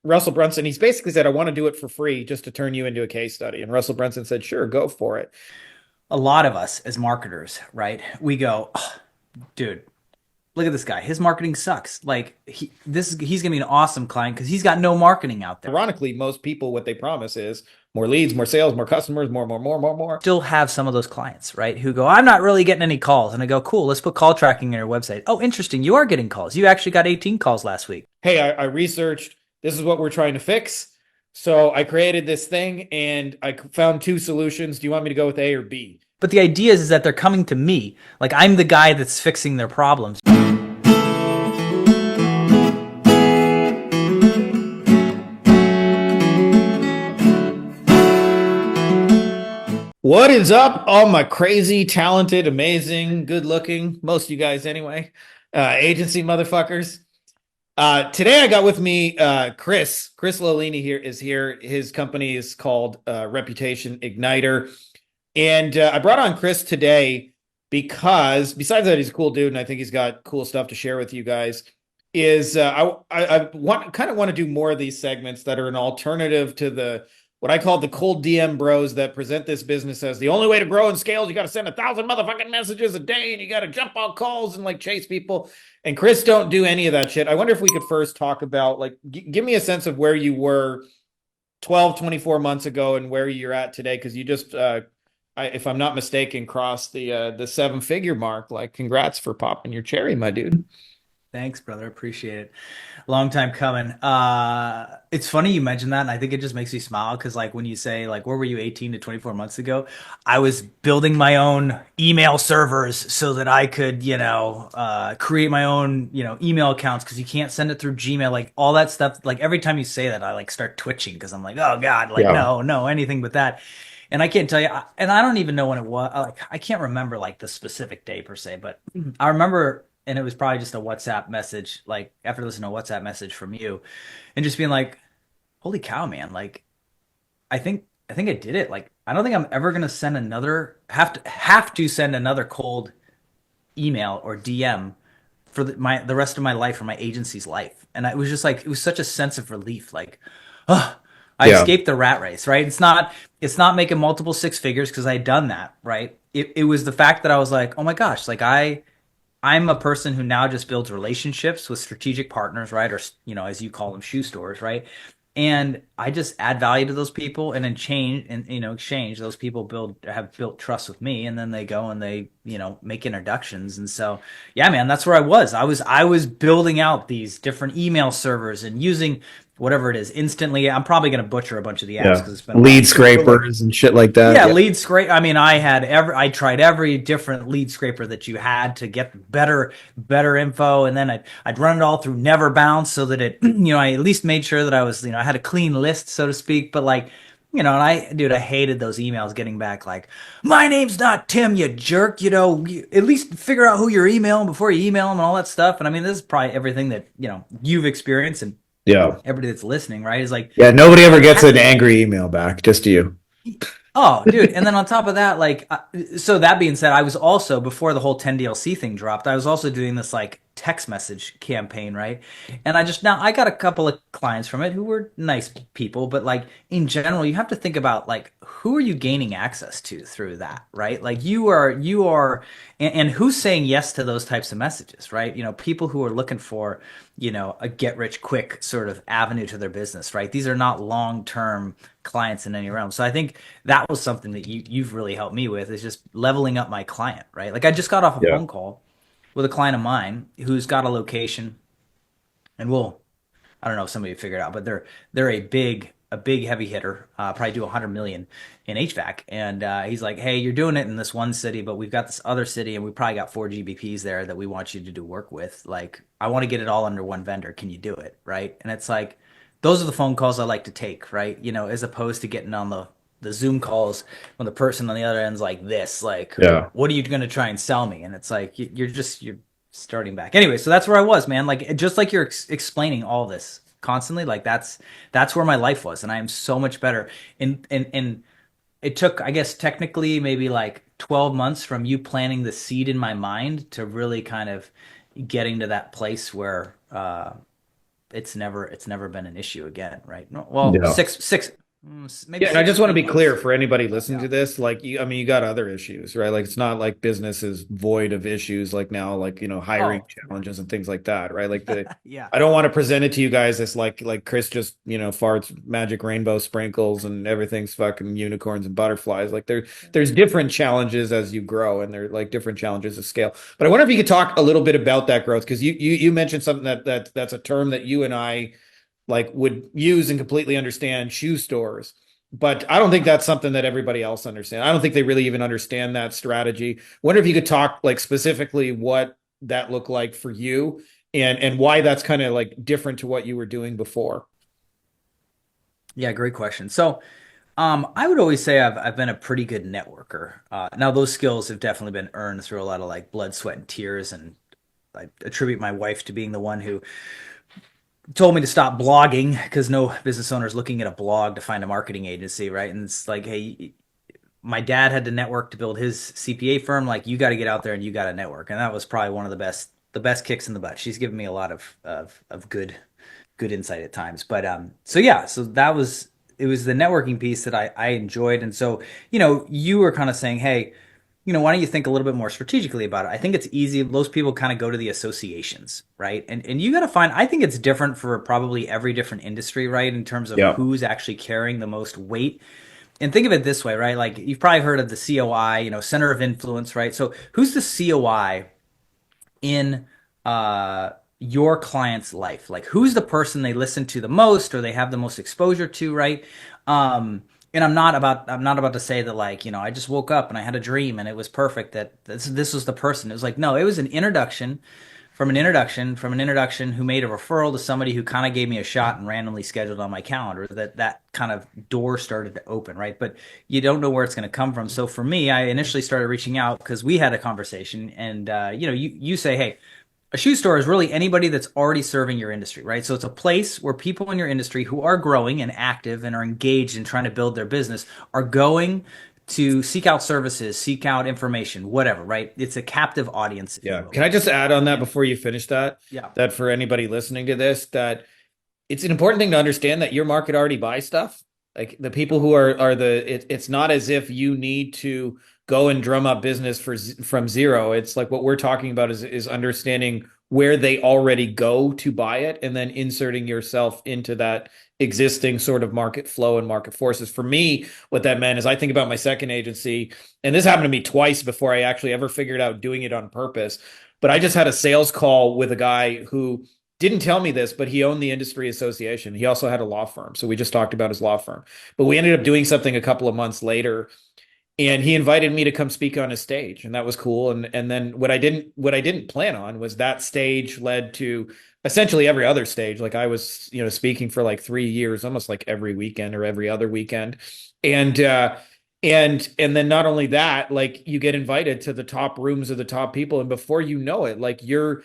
Russell Brunson, he's basically said, I want to do it for free just to turn you into a case study. And Russell Brunson said, sure, go for it. A lot of us as marketers, right? We go, oh, dude, look at this guy. His marketing sucks. Like he's gonna be an awesome client because he's got no marketing out there. Ironically, most people, what they promise is more leads, more sales, more customers, more. Still have some of those clients, right? Who go, I'm not really getting any calls. And I go, cool, let's put call tracking in your website. Oh, interesting. You are getting calls. You actually got 18 calls last week. Hey, I researched, this is what we're trying to fix. So I created this thing and I found two solutions. Do you want me to go with A or B? But the idea is that they're coming to me. Like I'm the guy that's fixing their problems. What is up, all my crazy, talented, amazing, good looking, most of you guys anyway, agency motherfuckers? Today I got with me Chris Lellini here is here. His company is called Reputation Igniter. And I brought on Chris today because besides that, he's a cool dude and I think he's got cool stuff to share with you guys. I want to do more of these segments that are an alternative to the what I call the cold DM bros that present this business as the only way to grow and scale is you got to send 1,000 motherfucking messages a day and you got to jump on calls and like chase people. And Chris don't do any of that shit. I wonder if we could first talk about like give me a sense of where you were 12, 24 months ago and where you're at today because you just if I'm not mistaken crossed the seven-figure mark. Like congrats for popping your cherry, my dude. Thanks, brother. Appreciate it. Long time coming. It's funny you mentioned that, and I think it just makes me smile because, like, when you say, like, where were you 18 to 24 months ago? I was building my own email servers so that I could, create my own, email accounts because you can't send it through Gmail, like all that stuff. Like every time you say that, I like start twitching because I'm like, oh God, like Yeah. no, anything but that. And I can't tell you, and I don't even know when it was. Like, I can't remember like the specific day per se, but I remember and it was probably just a WhatsApp message, like after listening to a WhatsApp message from you, and just being like, "Holy cow, man! Like, I think I did it. Like, I don't think I'm ever gonna send another have to send another cold email or DM for the rest of my life or my agency's life." And it was just like it was such a sense of relief. Like, oh, I Yeah. escaped the rat race. Right? It's not making multiple six figures because I had done that. Right? It was the fact that I was like, oh my gosh, like I'm a person who now just builds relationships with strategic partners, right? Or, as you call them, shoe stores, right? And I just add value to those people and then exchange, those people have built trust with me. And then they go and they, make introductions. And so, yeah, man, that's where I was. I was building out these different email servers and using whatever it is instantly. I'm probably going to butcher a bunch of the apps Yeah. because it's been a while. Lead scrapers and shit like that. Yeah, Yeah. lead scrape. I mean, I tried every different lead scraper that you had to get better info, and then I'd run it all through Never Bounce so that it, I at least made sure that I was, I had a clean list, so to speak. But like, and I hated those emails getting back like, my name's not Tim, you jerk. At least figure out who you're emailing before you email them and all that stuff. And I mean, this is probably everything that you've experienced and Yeah. everybody that's listening, right? Is like, Yeah. Nobody ever gets an angry email back, just you. oh, dude. And then on top of that, like, so that being said, I was also, before the whole 10 DLC thing dropped, I was also doing this like text message campaign, right? And I got a couple of clients from it who were nice people, but like in general, you have to think about like, who are you gaining access to through that, right? Like and who's saying yes to those types of messages, right? People who are looking for, a get rich quick sort of avenue to their business, right? These are not long term clients in any realm. So I think that was something that you've really helped me with is just leveling up my client, right? Like I just got off a Yeah. phone call with a client of mine who's got a location and I don't know if somebody figured out, but they're a big heavy hitter, probably do 100 million in HVAC. And he's like, hey, you're doing it in this one city, but we've got this other city and we probably got 4 GBPs there that we want you to do work with. Like, I want to get it all under one vendor. Can you do it? Right. And it's like, those are the phone calls I like to take, right? As opposed to getting on the Zoom calls when the person on the other end's like this, like, Yeah. what are you going to try and sell me? And it's like, you're starting back. Anyway, so that's where I was, man. Like, just like you're explaining all this constantly, like that's where my life was. And I am so much better. And it took, I guess, technically maybe like 12 months from you planting the seed in my mind to really kind of getting to that place where, it's never been an issue again, right? Well, Yeah. six, maybe Yeah, and I just want to 6 to 8 be clear months. for anybody listening Yeah. to this. Like, I mean, you got other issues, right? Like, it's not like business is void of issues, like now, like, hiring Oh, challenges and things like that, right? Like yeah. I don't want to present it to you guys as like Chris just, farts magic rainbow sprinkles and everything's fucking unicorns and butterflies. Like there's different challenges as you grow, and they're like different challenges of scale. But I wonder if you could talk a little bit about that growth, because you mentioned something that's a term that you and I like would use and completely understand: shoe stores. But I don't think that's something that everybody else understands. I don't think they really even understand that strategy. Wonder if you could talk like specifically what that looked like for you, and why that's kind of like different to what you were doing before. Yeah, great question. So, I would always say I've been a pretty good networker. Now those skills have definitely been earned through a lot of like blood, sweat, and tears, and I attribute my wife to being the one who told me to stop blogging because no business owner is looking at a blog to find a marketing agency, right? And it's like, hey, my dad had to network to build his CPA firm. Like, you got to get out there and you got to network, and that was probably one of the best kicks in the butt. She's given me a lot of good insight at times. But so yeah, so that was it was the networking piece that I enjoyed. And so, you were kind of saying, hey, why don't you think a little bit more strategically about it? I think it's easy. Most people kind of go to the associations, right? And you got to find, I think it's different for probably every different industry, right? In terms of Yeah. who's actually carrying the most weight. And think of it this way, right? Like, you've probably heard of the COI, center of influence, right? So who's the COI in your client's life? Like, who's the person they listen to the most or they have the most exposure to, right? And I'm not about to say that, like, I just woke up and I had a dream and it was perfect that this was the person. It was like, no, it was an introduction from an introduction who made a referral to somebody who kind of gave me a shot and randomly scheduled on my calendar, that kind of door started to open, right? But you don't know where it's going to come from. So for me, I initially started reaching out because we had a conversation, and you say, hey, a shoe store is really anybody that's already serving your industry, right? So it's a place where people in your industry who are growing and active and are engaged in trying to build their business are going to seek out services, seek out information, whatever, right? It's a captive audience, if you Yeah. will. Can I just add on that And before you finish that? yeah. That for anybody listening to this, that it's an important thing to understand that your market already buys stuff. Like the people who are it's not as if you need to go and drum up business from zero. It's like what we're talking about is understanding where they already go to buy it, and then inserting yourself into that existing sort of market flow and market forces. For me, what that meant is I think about my second agency, and this happened to me twice before I actually ever figured out doing it on purpose. But I just had a sales call with a guy who didn't tell me this, but he owned the industry association. He also had a law firm. So we just talked about his law firm. But we ended up doing something a couple of months later, and he invited me to come speak on his stage, and that was cool. And then what I didn't plan on was that stage led to essentially every other stage. Like I was, speaking for like 3 years, almost like every weekend or every other weekend. And then not only that, like you get invited to the top rooms of the top people, and before you know it, like you're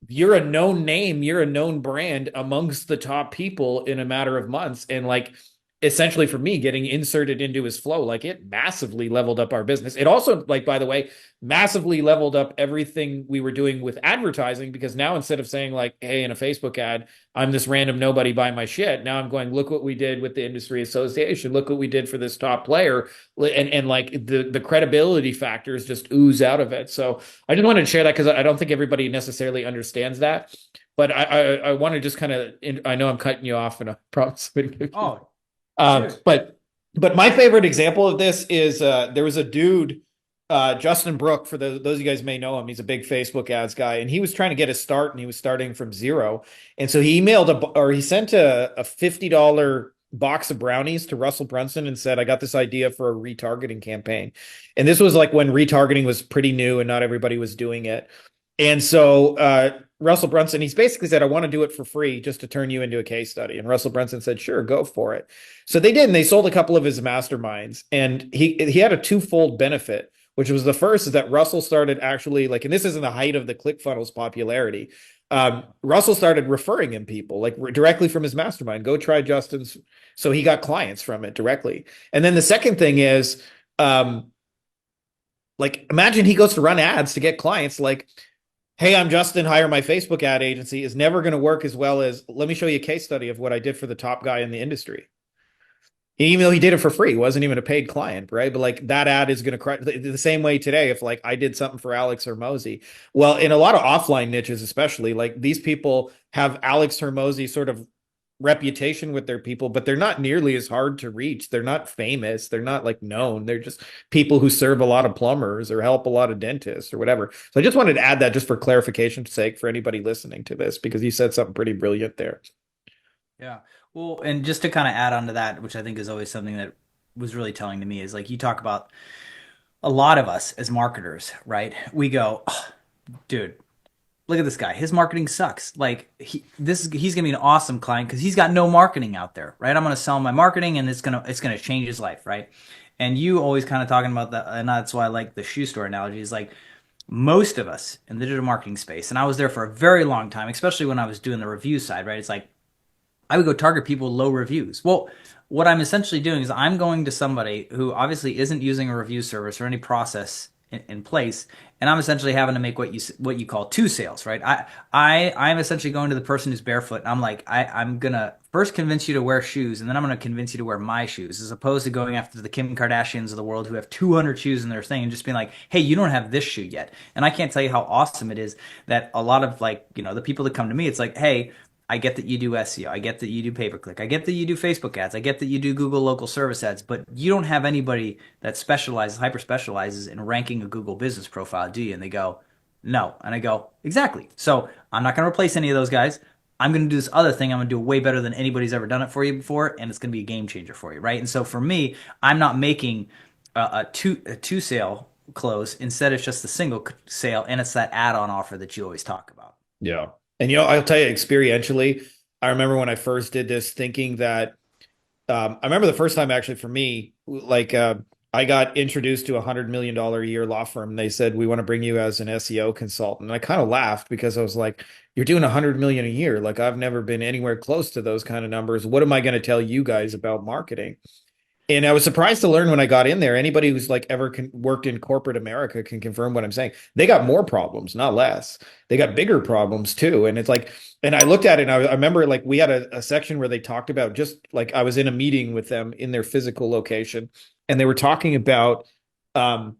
a known name, you're a known brand amongst the top people in a matter of months. And like essentially for me, getting inserted into his flow, like it massively leveled up our business. It also, like, by the way, massively leveled up everything we were doing with advertising, because now instead of saying like, hey, in a Facebook ad, I'm this random nobody, buy my shit, now I'm going, look what we did with the industry association, look what we did for this top player. And like the credibility factors just ooze out of it. So I just wanted to share that because I don't think everybody necessarily understands that. But I want to just kind of, I know I'm cutting you off, and I promise I'm going to give you. Oh, Um, shoot. but but my favorite example of this is there was a dude, Justin Brook, for those of you guys may know him. He's a big Facebook ads guy, and he was trying to get a start, and he was starting from zero. And so he sent a $50 box of brownies to Russell Brunson and said, I got this idea for a retargeting campaign. And this was like when retargeting was pretty new and not everybody was doing it. And so Russell Brunson, he's basically said, I want to do it for free just to turn you into a case study. And Russell Brunson said, sure, go for it. So they did, and they sold a couple of his masterminds. And he had a twofold benefit, which was the first is that Russell started actually like, and this is in the height of the ClickFunnels popularity. Russell started referring him people like directly from his mastermind. Go try Justin's. So he got clients from it directly. And then the second thing is, like, imagine he goes to run ads to get clients. Like, hey, I'm Justin, hire my Facebook ad agency is never going to work as well as let me show you a case study of what I did for the top guy in the industry. Even though he did it for free, wasn't even a paid client, right? But like that ad is going to crush the same way today. If like I did something for Alex Hermosi, well, in a lot of offline niches, especially like these people have Alex Hermosi sort of reputation with their people, but they're not nearly as hard to reach. They're not famous. They're not like known. They're just people who serve a lot of plumbers or help a lot of dentists or whatever. So I just wanted to add that just for clarification's sake for anybody listening to this, because you said something pretty brilliant there. Yeah. Well, and just to kind of add on to that, which I think is always something that was really telling to me, is like you talk about a lot of us as marketers, right? We go, oh, dude, look at this guy. His marketing sucks. Like he's gonna be an awesome client because he's got no marketing out there, right? I'm gonna sell him my marketing and it's gonna change his life, right? And you always kind of talking about that, and that's why I like the shoe store analogy. Is like most of us in the digital marketing space, and I was there for a very long time, especially when I was doing the review side, right? It's like I would go target people with low reviews. Well, what I'm essentially doing is I'm going to somebody who obviously isn't using a review service or any process in place, and I'm essentially having to make what you call two sales, right? I'm essentially going to the person who's barefoot, and I'm like, I'm gonna first convince you to wear shoes, and then I'm gonna convince you to wear my shoes, as opposed to going after the Kim Kardashians of the world who have 200 shoes in their thing and just being like, hey, you don't have this shoe yet. And I can't tell you how awesome it is that a lot of like the people that come to me, it's like, hey, I get that you do SEO. I get that you do pay-per-click. I get that you do Facebook ads. I get that you do Google local service ads, but you don't have anybody that hyper specializes in ranking a Google business profile, do you? And they go, no. And I go, exactly. So I'm not going to replace any of those guys. I'm going to do this other thing. I'm going to do it way better than anybody's ever done it for you before, and it's going to be a game changer for you, right? And so for me, I'm not making a two sale close. Instead, it's just a single sale, and it's that add-on offer that you always talk about. Yeah. And I'll tell you experientially, I remember when I first did this thinking that I remember the first time actually for me, like I got introduced to $100 million a year law firm. They said, we want to bring you as an SEO consultant. And I kind of laughed because I was like, you're doing 100 million a year. Like I've never been anywhere close to those kind of numbers. What am I going to tell you guys about marketing? And I was surprised to learn when I got in there, anybody who's like ever worked in corporate America can confirm what I'm saying. They got more problems, not less. They got bigger problems too. And it's like, and I looked at it and I remember like we had a section where they talked about just like I was in a meeting with them in their physical location and they were talking about um,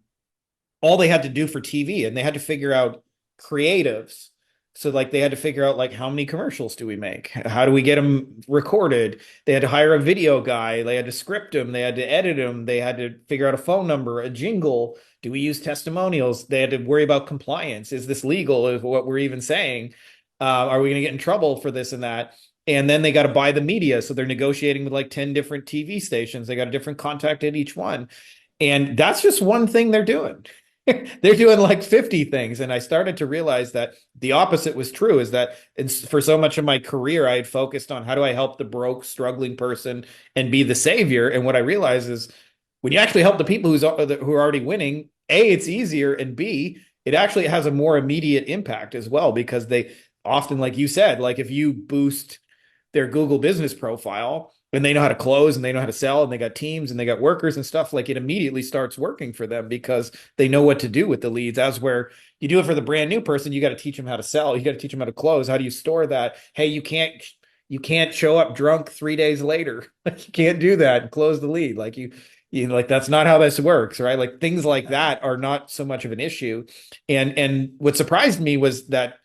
all they had to do for TV and they had to figure out creatives. So like they had to figure out like how many commercials do we make? How do we get them recorded? They had to hire a video guy. They had to script them. They had to edit them. They had to figure out a phone number, a jingle. Do we use testimonials? They had to worry about compliance. Is this legal? Is what we're even saying? Are we going to get in trouble for this and that? And then they got to buy the media. So they're negotiating with like 10 different TV stations. They got a different contact at each one. And that's just one thing they're doing. They're doing like 50 things. And I started to realize that the opposite was true, is that for so much of my career, I had focused on how do I help the broke, struggling person and be the savior. And what I realized is when you actually help the people who are already winning, A, it's easier. And B, it actually has a more immediate impact as well, because they often, like you said, like if you boost their Google business profile, and they know how to close and they know how to sell and they got teams and they got workers and stuff, like it immediately starts working for them because they know what to do with the leads. As where you do it for the brand new person, you got to teach them how to sell, you got to teach them how to close. How do you store that? Hey, you can't show up drunk 3 days later. Like you can't do that and close the lead. Like you like that's not how this works, right? Like things like that are not so much of an issue. And what surprised me was that,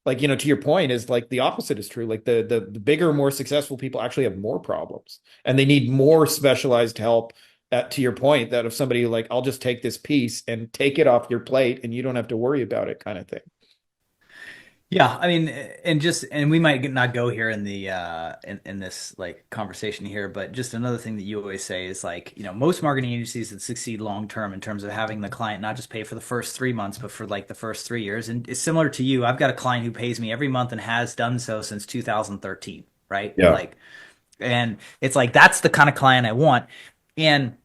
like, to your point, is like the opposite is true. Like the bigger, more successful people actually have more problems and they need more specialized help. To your point, that if somebody like, I'll just take this piece and take it off your plate and you don't have to worry about it, kind of thing. Yeah, I mean, and we might not go here in the in this like conversation here, but just another thing that you always say is like, most marketing agencies that succeed long term in terms of having the client not just pay for the first 3 months, but for like the first 3 years. And it's similar to you. I've got a client who pays me every month and has done so since 2013, right? Yeah. Like, and it's like that's the kind of client I want. And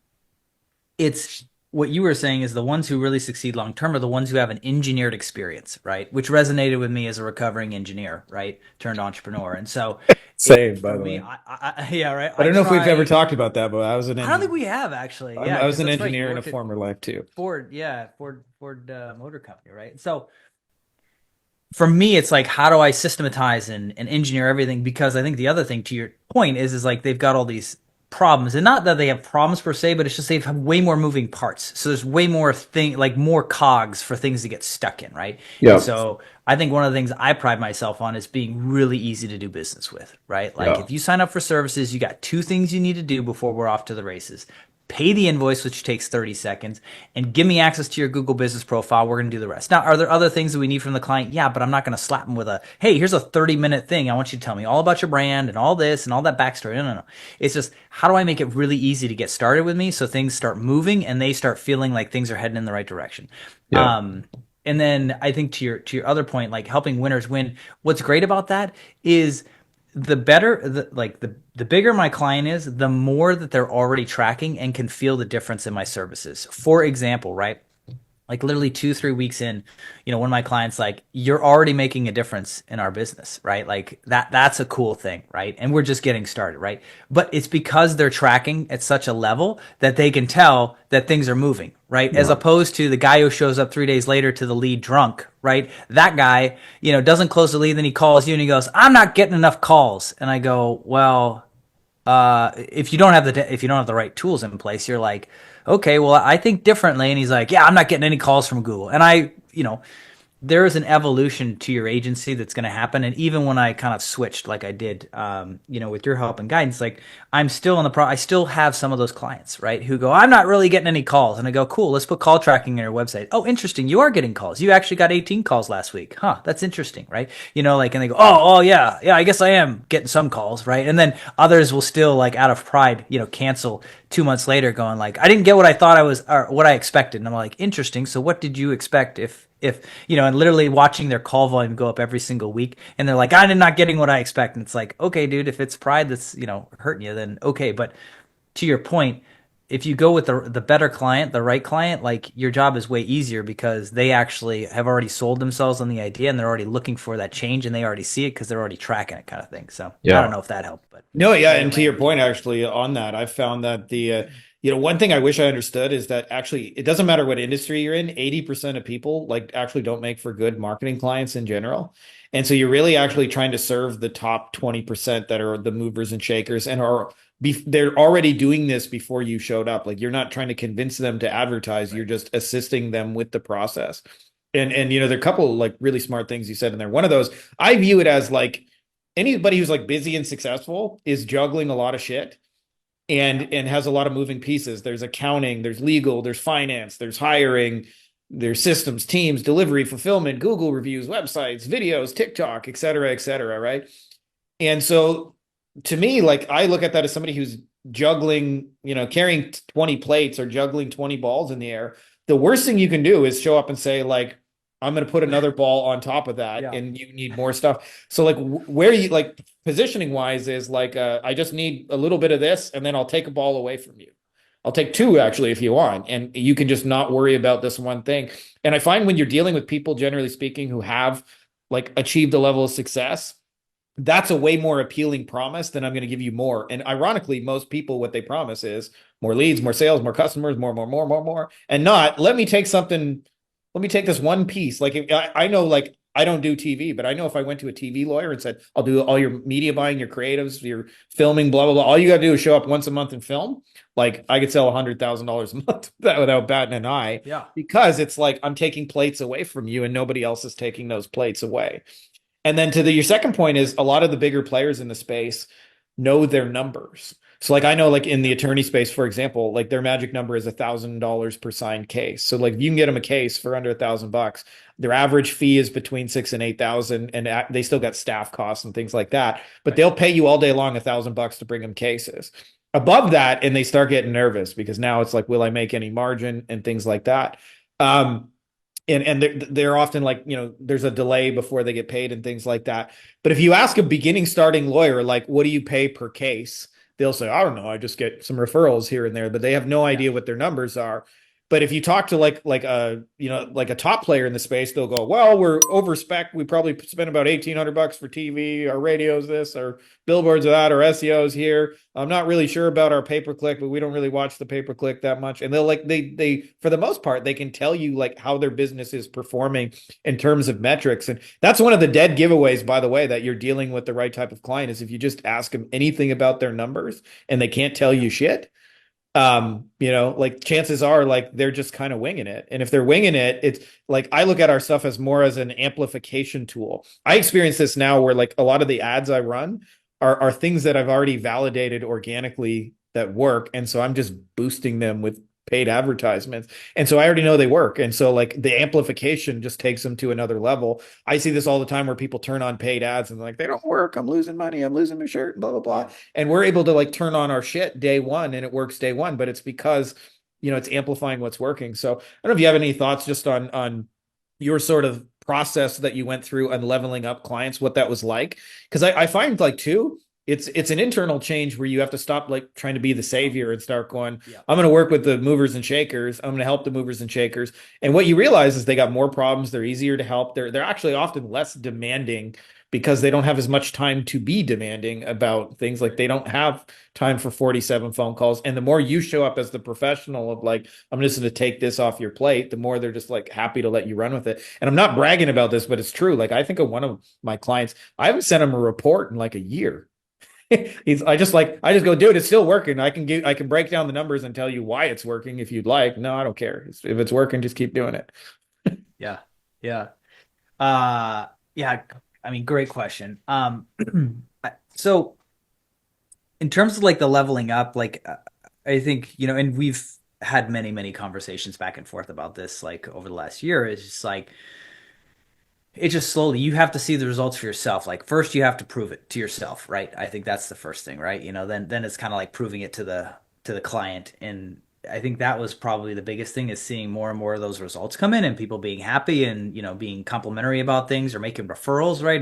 it's what you were saying is the ones who really succeed long term are the ones who have an engineered experience, right? Which resonated with me as a recovering engineer, right? Turned entrepreneur. And so Same, by for the me, way. yeah, right. I don't know if we've ever talked about that, but I was an I don't think engineer. we have actually. I Yeah, was because an that's right. You engineer in a worked at former life too. Ford, yeah, Ford Motor Company, right? So for me, it's like, how do I systematize and engineer everything? Because I think the other thing to your point is like they've got all these problems, and not that they have problems per se, but it's just they've have way more moving parts. So there's way more like more cogs for things to get stuck in, right? And Yeah. so I think one of the things I pride myself on is being really easy to do business with, right? Like Yeah. if you sign up for services, you got two things you need to do before we're off to the races: pay the invoice, which takes 30 seconds, and give me access to your Google business profile. We're going to do the rest. Now, are there other things that we need from the client? Yeah, but I'm not going to slap them with a, hey, here's a 30-minute thing. I want you to tell me all about your brand and all this and all that backstory. No, no, no. It's just, how do I make it really easy to get started with me so things start moving and they start feeling like things are heading in the right direction? Yeah. And then I think to your other point, like helping winners win, what's great about that is the better the bigger my client is, the more that they're already tracking and can feel the difference in my services. For example, right, like literally 2 3 weeks in, one of my clients, like, you're already making a difference in our business, right? Like that's a cool thing, right? And we're just getting started, right? But it's because they're tracking at such a level that they can tell that things are moving, right? As Yeah. opposed to the guy who shows up 3 days later to the lead drunk, right? That guy, doesn't close the lead, then he calls you and he goes, I'm not getting enough calls. And I go, well, if you don't have the right tools in place, you're like, okay, well, I think differently. And he's like, yeah, I'm not getting any calls from Google. And there is an evolution to your agency that's going to happen. And even when I kind of switched, like I did, with your help and guidance, like I'm still I still have some of those clients, right, who go, I'm not really getting any calls. And I go, cool, let's put call tracking in your website. Oh, interesting. You are getting calls. You actually got 18 calls last week. Huh. That's interesting. Right. And they go, oh, yeah. Yeah. I guess I am getting some calls. Right. And then others will still, like, out of pride, cancel 2 months later going like, I didn't get what I thought I was, or what I expected. And I'm like, interesting. So what did you expect if and literally watching their call volume go up every single week, and they're like, I'm not getting what I expect. And it's like, okay, dude, if it's pride that's hurting you, then okay. But to your point, if you go with the better client, the right client, like, your job is way easier because they actually have already sold themselves on the idea and they're already looking for that change and they already see it because they're already tracking it, kind of thing. So I don't Yeah. know if that helped, but No, yeah, let it and to your land. point, actually, on that, I've found that one thing I wish I understood is that actually it doesn't matter what industry you're in, 80% of people like actually don't make for good marketing clients in general. And so you're really actually trying to serve the top 20% that are the movers and shakers and they're already doing this before you showed up. Like, you're not trying to convince them to advertise, you're Right. just assisting them with the process. And there are a couple like really smart things you said in there. One of those, I view it as like anybody who's like busy and successful is juggling a lot of shit Yeah. and has a lot of moving pieces. There's accounting, there's legal, there's finance, there's hiring, there's systems, teams, delivery, fulfillment, Google reviews, websites, videos, TikTok, et cetera, right? And so to me, like, I look at that as somebody who's juggling, carrying 20 plates or juggling 20 balls in the air. The worst thing you can do is show up and say, like, I'm going to put another ball on top of that Yeah. and you need more stuff. So, like, where you like positioning wise is like, I just need a little bit of this and then I'll take a ball away from you. I'll take two actually if you want. And you can just not worry about this one thing. And I find when you're dealing with people, generally speaking, who have like achieved a level of success, that's a way more appealing promise than I'm going to give you more. And ironically, most people, what they promise is more leads, more sales, more customers, more, and not, let me take something, let me take this one piece. Like, I know, like, I don't do TV, but I know if I went to a TV lawyer and said, I'll do all your media buying, your creatives, your filming, blah, blah, blah. All you got to do is show up once a month and film. Like, I could sell $100,000 a month without batting an eye, Yeah. because it's like I'm taking plates away from you and nobody else is taking those plates away. And then your second point is a lot of the bigger players in the space know their numbers. So like I know like in the attorney space, for example, like their magic number is $1,000 per signed case. So like if you can get them a case for under $1,000, their average fee is between 6 and 8,000, and they still got staff costs and things like that. But Right. they'll pay you all day long $1,000 to bring them cases. Above that, and they start getting nervous because now it's like, will I make any margin and things like that. Um, and they're often like, there's a delay before they get paid and things like that. But if you ask a beginning starting lawyer, like, what do you pay per case, they'll say, I don't know, I just get some referrals here and there, but they have no Yeah. idea what their numbers are. But if you talk to like a like a top player in the space, they'll go, well, we're over spec. We probably spend about $1,800 for TV, our radios, this, our billboards of that, our SEOs here. I'm not really sure about our pay per click, but we don't really watch the pay per click that much. And they'll like they for the most part they can tell you like how their business is performing in terms of metrics. And that's one of the dead giveaways, by the way, that you're dealing with the right type of client is if you just ask them anything about their numbers and they can't tell you shit, like chances are like they're just kind of winging it. And if they're winging it, it's like I look at our stuff as more as an amplification tool. I experience this now where like a lot of the ads I run are things that I've already validated organically that work. And so I'm just boosting them with paid advertisements. And so I already know they work. And so like the amplification just takes them to another level. I see this all the time where people turn on paid ads and like, they don't work. I'm losing money. I'm losing my shirt, blah, blah, blah. And we're able to like turn on our shit day one and it works day one, but it's because, it's amplifying what's working. So I don't know if you have any thoughts just on your sort of process that you went through on leveling up clients, what that was like. Cause I find like too, it's an internal change where you have to stop like trying to be the savior and start going, Yeah. I'm going to work with the movers and shakers. I'm going to help the movers and shakers. And what you realize is they got more problems. They're easier to help. They're actually often less demanding because they don't have as much time to be demanding about things. Like they don't have time for 47 phone calls. And the more you show up as the professional of like, I'm just going to take this off your plate, the more they're just like happy to let you run with it. And I'm not bragging about this, but it's true. Like I think of one of my clients, I haven't sent him a report in like a year. I just go, dude, it's still working. I can break down the numbers and tell you why it's working if you'd like. No, I don't care. If it's working, just keep doing it. Yeah. Yeah. Yeah. I mean, great question. So in terms of like the leveling up, like I think, and we've had many, many conversations back and forth about this, like over the last year, is just like, it just slowly, you have to see the results for yourself. Like first you have to prove it to yourself, right? I think that's the first thing, right? Then it's kind of like proving it to the client. And I think that was probably the biggest thing is seeing more and more of those results come in and people being happy and, being complimentary about things or making referrals, right?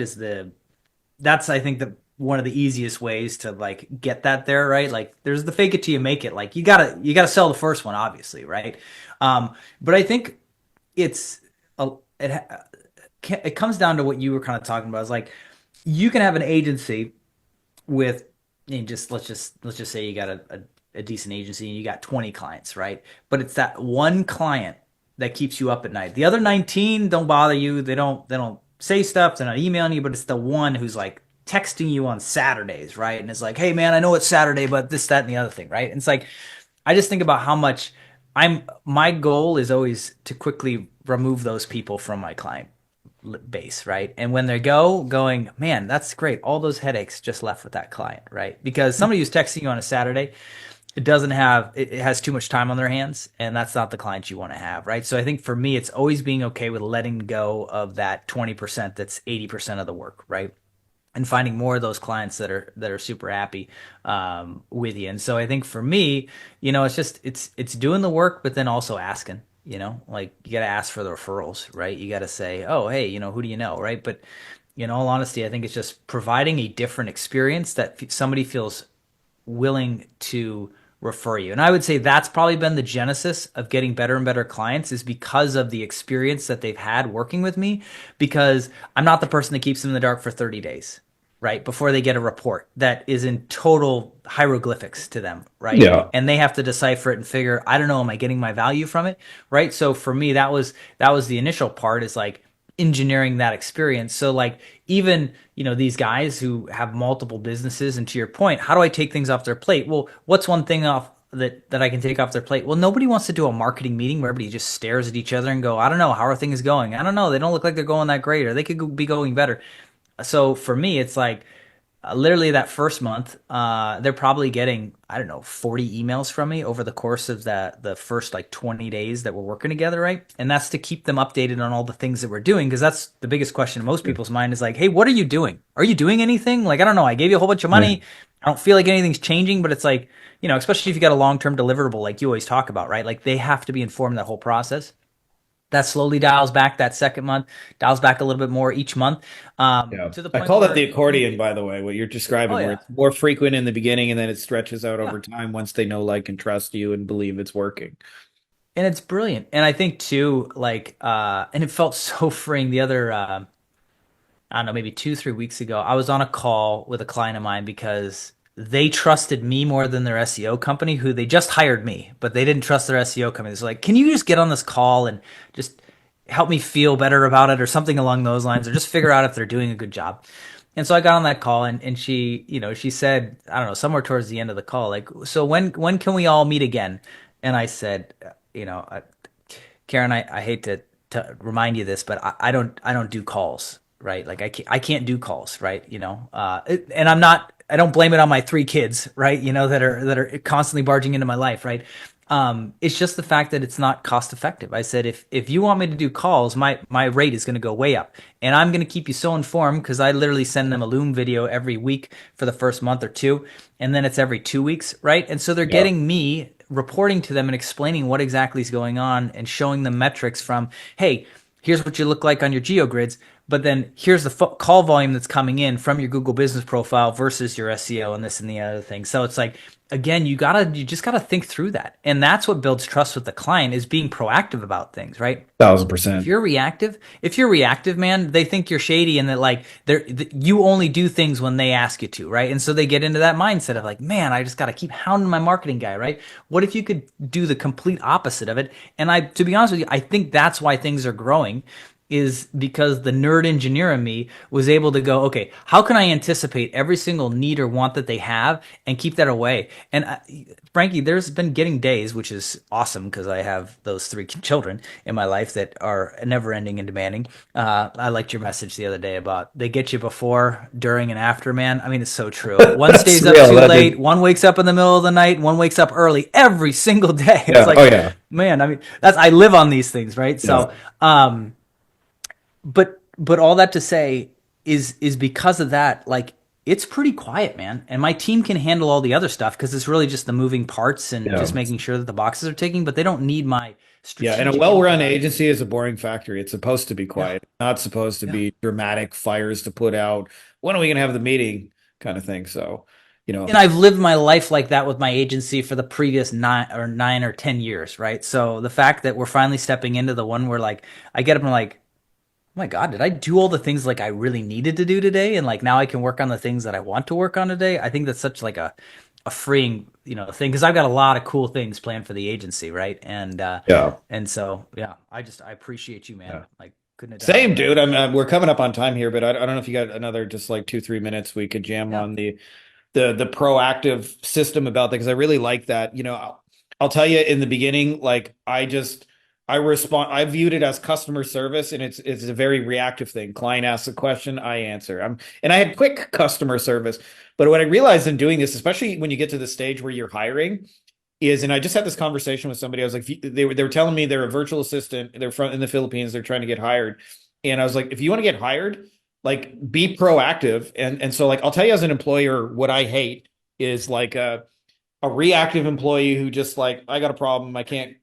That's I think the one of the easiest ways to like get that there, right? Like there's the fake it till you make it. Like you gotta sell the first one, obviously, right? But I think it's a, it it comes down to what you were kind of talking about. Is like you can have an agency with, and just let's just say you got a decent agency and you got 20 clients, right? But it's that one client that keeps you up at night. The other 19 don't bother you. They don't say stuff. They're not emailing you, but it's the one who's like texting you on Saturdays, right? And it's like, hey man, I know it's Saturday, but this, that, and the other thing, right? And it's like I just think about how much my goal is always to quickly remove those people from my client base, right? And when they going, man, that's great. All those headaches just left with that client, right? Because somebody who's texting you on a Saturday, it has too much time on their hands, and that's not the client you want to have, right? So I think for me, it's always being okay with letting go of that 20% that's 80% of the work, right? And finding more of those clients that are super happy with you. And so I think for me, it's doing the work, but then also asking. Like you got to ask for the referrals, right? You got to say, oh, hey, who do you know, right? But in all honesty, I think it's just providing a different experience that somebody feels willing to refer you. And I would say that's probably been the genesis of getting better and better clients is because of the experience that they've had working with me, because I'm not the person that keeps them in the dark for 30 days, right? Before they get a report that is in total hieroglyphics to them, right? Yeah. And they have to decipher it and figure, I don't know, am I getting my value from it? Right? So for me, that was the initial part is like engineering that experience. So like even, these guys who have multiple businesses, and to your point, how do I take things off their plate? Well, what's one thing off that I can take off their plate? Well, nobody wants to do a marketing meeting where everybody just stares at each other and go, I don't know, how are things going? I don't know. They don't look like they're going that great, or they could be going better. So for me, it's like literally that first month, they're probably getting, I don't know, 40 emails from me over the course of the first like 20 days that we're working together, right? And that's to keep them updated on all the things that we're doing, because that's the biggest question in most people's mind is like, hey, what are you doing? Are you doing anything? Like, I don't know, I gave you a whole bunch of money. I don't feel like anything's changing, but it's like, especially if you got a long-term deliverable like you always talk about, right? Like they have to be informed that whole process. That slowly dials back that second month, dials back a little bit more each month, Yeah. to the I point call that where, the accordion, by the way, what you're oh describing, where yeah, it's more frequent in the beginning and then it stretches out yeah. over time once they know, like, and trust you and believe it's working. And it's brilliant. And I think too, like, and it felt so freeing the other, I don't know, maybe 2, 3 weeks ago, I was on a call with a client of mine because they trusted me more than their SEO company, who they just hired me, but they didn't trust their SEO company. It's like, can you just get on this call and just help me feel better about it or something along those lines, or just figure out if they're doing a good job? And so I got on that call and she, she said, I don't know, somewhere towards the end of the call, like, so when can we all meet again? And I said, Karen, I hate to remind you this, but I don't do calls, right? Like I can't do calls, right? And I don't blame it on my 3 kids, right? That are constantly barging into my life, right? It's just the fact that it's not cost effective. I said, if you want me to do calls, my rate is going to go way up, and I'm going to keep you so informed because I literally send them a Loom video every week for the first month or two, and then it's every 2 weeks, right? And so they're Yeah. getting me reporting to them and explaining what exactly is going on and showing them metrics from, hey, here's what you look like on your geogrids, but then here's the call volume that's coming in from your Google business profile versus your SEO and this and the other thing. So it's like, again, you just gotta think through that. And that's what builds trust with the client, is being proactive about things, right? Thousand If percent. you're reactive, man, they think you're shady and that like you only do things when they ask you to, right? And so they get into that mindset of like, man, I just got to keep hounding my marketing guy, right? What if you could do the complete opposite of it? And to be honest with you, I think that's why things are growing, is because the nerd engineer in me was able to go, okay, how can I anticipate every single need or want that they have and keep that away? And frankly, there's been getting days, which is awesome because I have those 3 children in my life that are never ending and demanding. I liked your message the other day about they get you before, during, and after, man. I mean, it's so true. One That's stays up real. too That is, late, one wakes up in the middle of the night, one wakes up early every single day. It's yeah. Oh like, yeah. man, I mean, I live on these things, right? Yeah. So, but all that to say is because of that, like, it's pretty quiet, man. And my team can handle all the other stuff because it's really just the moving parts and Yeah. just making sure that the boxes are ticking, but they don't need my Yeah. And a strategic well-run input on it. agency is a boring factory. It's supposed to be Yeah. quiet, not supposed to Yeah. be dramatic fires to put out. When are we going to have the meeting kind of thing? So, And I've lived my life like that with my agency for the previous 9 or 10 years, right? So the fact that we're finally stepping into the one where like I get up and I'm like, oh my God, did I do all the things like I really needed to do today? And like now I can work on the things that I want to work on today. I think that's such like a freeing, thing, because I've got a lot of cool things planned for the agency, right? yeah. And so yeah, I appreciate you, man. Yeah. Like couldn't have done it Same, without dude. you. We're coming up on time here, but I don't know if you got another just like 2, 3 minutes we could jam Yeah. on the proactive system about that because I really like that. I'll tell you in the beginning, like I viewed it as customer service, and it's a very reactive thing. Client asks a question, I answer. And I had quick customer service, but what I realized in doing this, especially when you get to the stage where you're hiring, and I just had this conversation with somebody. I was like, they were telling me they're a virtual assistant. They're from in the Philippines. They're trying to get hired, and I was like, if you want to get hired, like be proactive. And so like I'll tell you as an employer, what I hate is like a reactive employee who just like I got a problem. I can't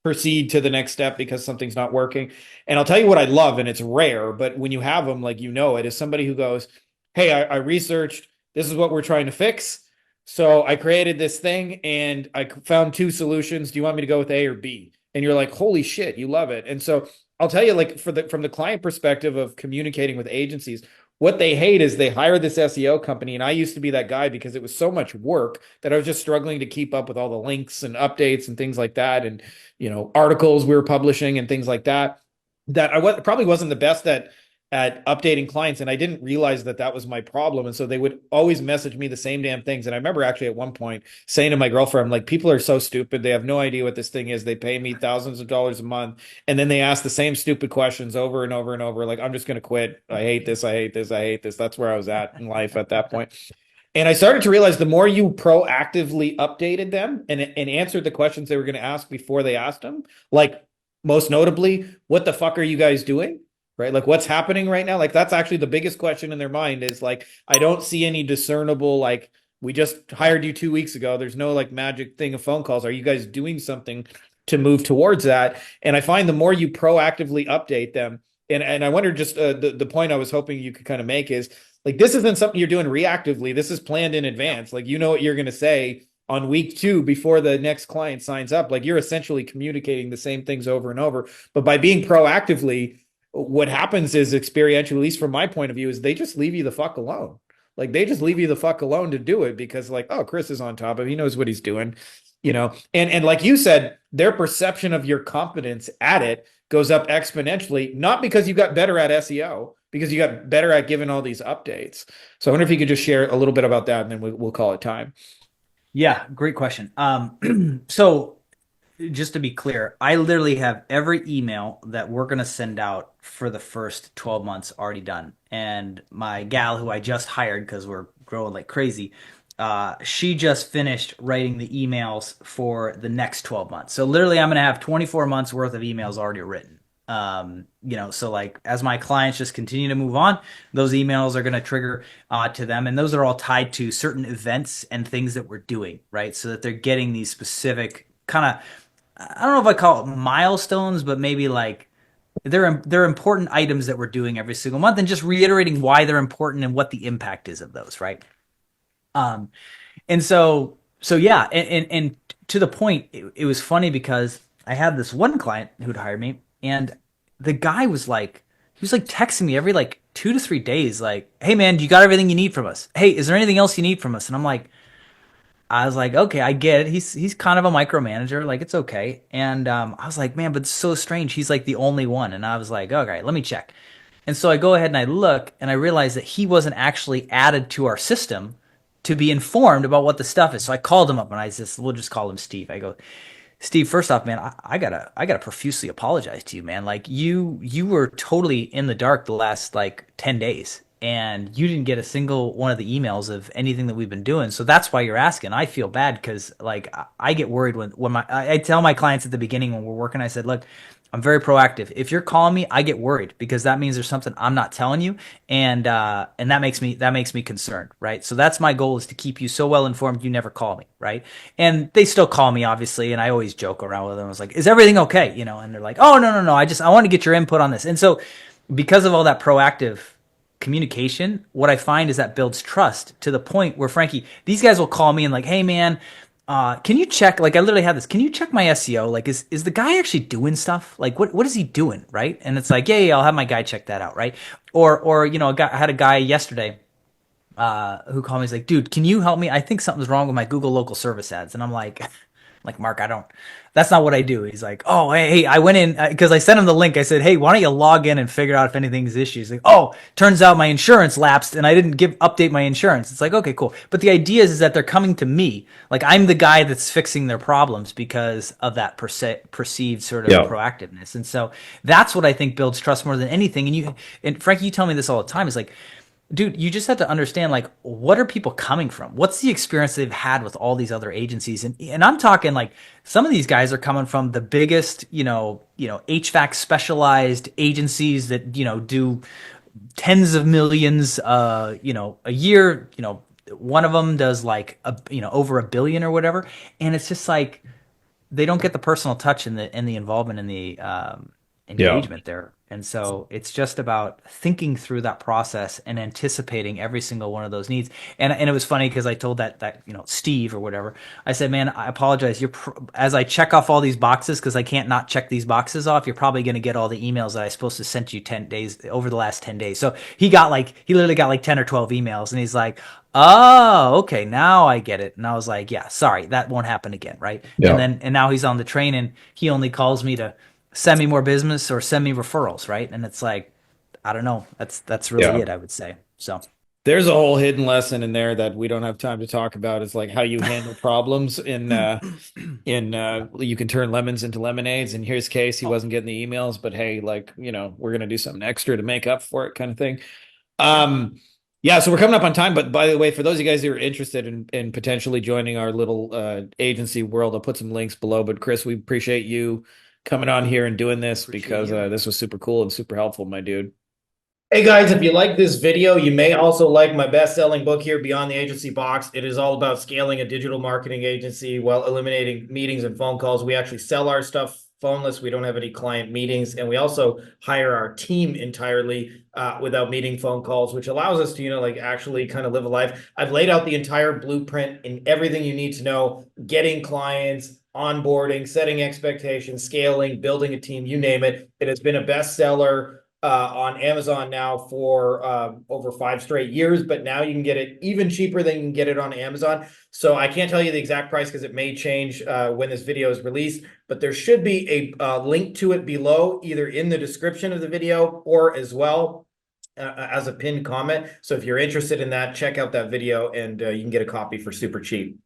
proceed to the next step because something's not working. And I'll tell you what I love, and it's rare, but when you have them, like it is somebody who goes, hey, I researched. This is what we're trying to fix. So I created this thing and I found 2 solutions. Do you want me to go with A or B? And you're like, holy shit, you love it. And so I'll tell you, like, from the client perspective of communicating with agencies, what they hate is they hire this SEO company. And I used to be that guy because it was so much work that I was just struggling to keep up with all the links and updates and things like that. And, articles we were publishing and things like that, that probably wasn't the best at updating clients. And I didn't realize that that was my problem. And so they would always message me the same damn things. And I remember actually at one point saying to my girlfriend, I'm like, people are so stupid. They have no idea what this thing is. They pay me thousands of dollars a month. And then they ask the same stupid questions over and over and over. Like, I'm just going to quit. I hate this. I hate this. I hate this. That's where I was at in life at that point. And I started to realize the more you proactively updated them and answered the questions they were going to ask before they asked them, like most notably, what the fuck are you guys doing? Right? Like what's happening right now? Like that's actually the biggest question in their mind is like, I don't see any discernible, like we just hired you 2 weeks ago. There's no like magic thing of phone calls. Are you guys doing something to move towards that? And I find the more you proactively update them, and I wonder just the point I was hoping you could kind of make is like this isn't something you're doing reactively. This is planned in advance. Like you know what you're going to say on week 2 before the next client signs up. Like you're essentially communicating the same things over and over. But by being proactively, what happens is experientially, at least from my point of view, is they just leave you the fuck alone. Like they just leave you the fuck alone to do it because like, oh, Chris is on top of it. He knows what he's doing, you know. And like you said, their perception of your competence at it goes up exponentially, not because you got better at SEO, because you got better at giving all these updates. So I wonder if you could just share a little bit about that and then we'll call it time. Yeah, great question. So just to be clear, I literally have every email that we're going to send out for the first 12 months already done. And my gal, who I just hired because we're growing like crazy, she just finished writing the emails for the next 12 months. So literally, I'm going to have 24 months worth of emails already written. So like as my clients just continue to move on, those emails are going to trigger to them, and those are all tied to certain events and things that we're doing, right? So that they're getting these specific kind of, I don't know if I call it milestones, but maybe like they're important items that we're doing every single month, and just reiterating why they're important and what the impact is of those, right? Um, and so yeah, and to the point, it was funny because I had this one client who'd hired me, and the guy was like, he was like texting me every like 2 to 3 days, like, "Hey man, you got everything you need from us? Hey, is there anything else you need from us?" And I'm like, I was like, okay, I get it. He's kind of a micromanager, like it's okay. And I was like, man, but it's so strange. He's like the only one. And I was like, okay, let me check. And so I go ahead and I look, and I realize that he wasn't actually added to our system to be informed about what the stuff is. So I called him up, and we'll just call him Steve. I go, Steve, first off, man, I gotta profusely apologize to you, man. Like you were totally in the dark the last like 10 days, and you didn't get a single one of the emails of anything that we've been doing. So that's why you're asking. I feel bad because like I get worried when I tell my clients at the beginning when we're working, I said, look, I'm very proactive. If you're calling me, I get worried because that means there's something I'm not telling you, and that makes me concerned, right? So that's my goal, is to keep you so well informed you never call me, right? And they still call me, obviously, and I always joke around with them. I was like, "Is everything okay?" You know, and they're like, "Oh, no, no, no. I want to get your input on this." And so, because of all that proactive communication, what I find is that builds trust to the point where, Frankie, these guys will call me and like, "Hey, man, can you check?" Like, I literally have this. Can you check my SEO? Like, is the guy actually doing stuff? Like, what is he doing, right? And it's like, yeah, I'll have my guy check that out, right? Or I had a guy yesterday who called me. He's like, dude, can you help me? I think something's wrong with my Google local service ads. And I'm like, Mark, that's not what I do. He's like, oh, hey, I went in because I sent him the link. I said, hey, why don't you log in and figure out if anything's issues? Like, oh, turns out my insurance lapsed and I didn't update my insurance. It's like, okay, cool. But the idea is that they're coming to me. Like, I'm the guy that's fixing their problems because of that perceived sort of proactiveness. And so that's what I think builds trust more than anything. And Frankie, you tell me this all the time. Is like, dude, you just have to understand, like, what are people coming from? What's the experience they've had with all these other agencies? And I'm talking like some of these guys are coming from the biggest, HVAC specialized agencies that, do tens of millions, a year. One of them does like over 1 billion or whatever. And it's just like, they don't get the personal touch and the involvement in the engagement there. And so it's just about thinking through that process and anticipating every single one of those needs. And it was funny because I told that Steve or whatever, I said, man, I apologize. As I check off all these boxes, because I can't not check these boxes off, you're probably going to get all the emails that I supposed to send you 10 days over the last 10 days. So he literally got like 10 or 12 emails, and he's like, oh, okay, now I get it. And I was like, yeah, sorry, that won't happen again, right? Yeah. And now he's on the train, and he only calls me to send me more business or send me referrals, right? And it's like, I don't know. That's really it, I would say. So there's a whole hidden lesson in there that we don't have time to talk about. Is like how you handle problems you can turn lemons into lemonades. In his case, he wasn't getting the emails, but hey, like, we're gonna do something extra to make up for it, kind of thing. Yeah, so we're coming up on time, but by the way, for those of you guys who are interested in potentially joining our little agency world, I'll put some links below. But Chris, we appreciate you coming on here and doing this because this was super cool and super helpful, my dude. Hey guys, if you like this video, you may also like my best-selling book here, Beyond the Agency Box. It is all about scaling a digital marketing agency while eliminating meetings and phone calls. We actually sell our stuff phoneless. We don't have any client meetings, and we also hire our team entirely without meeting phone calls, which allows us to, like actually kind of live a life. I've laid out the entire blueprint and everything you need to know, getting clients, onboarding, setting expectations, scaling, building a team, you name it. It has been a bestseller on Amazon now for over 5 straight years, but now you can get it even cheaper than you can get it on Amazon. So I can't tell you the exact price because it may change when this video is released, but there should be a link to it below, either in the description of the video or as well as a pinned comment. So if you're interested in that, check out that video and you can get a copy for super cheap.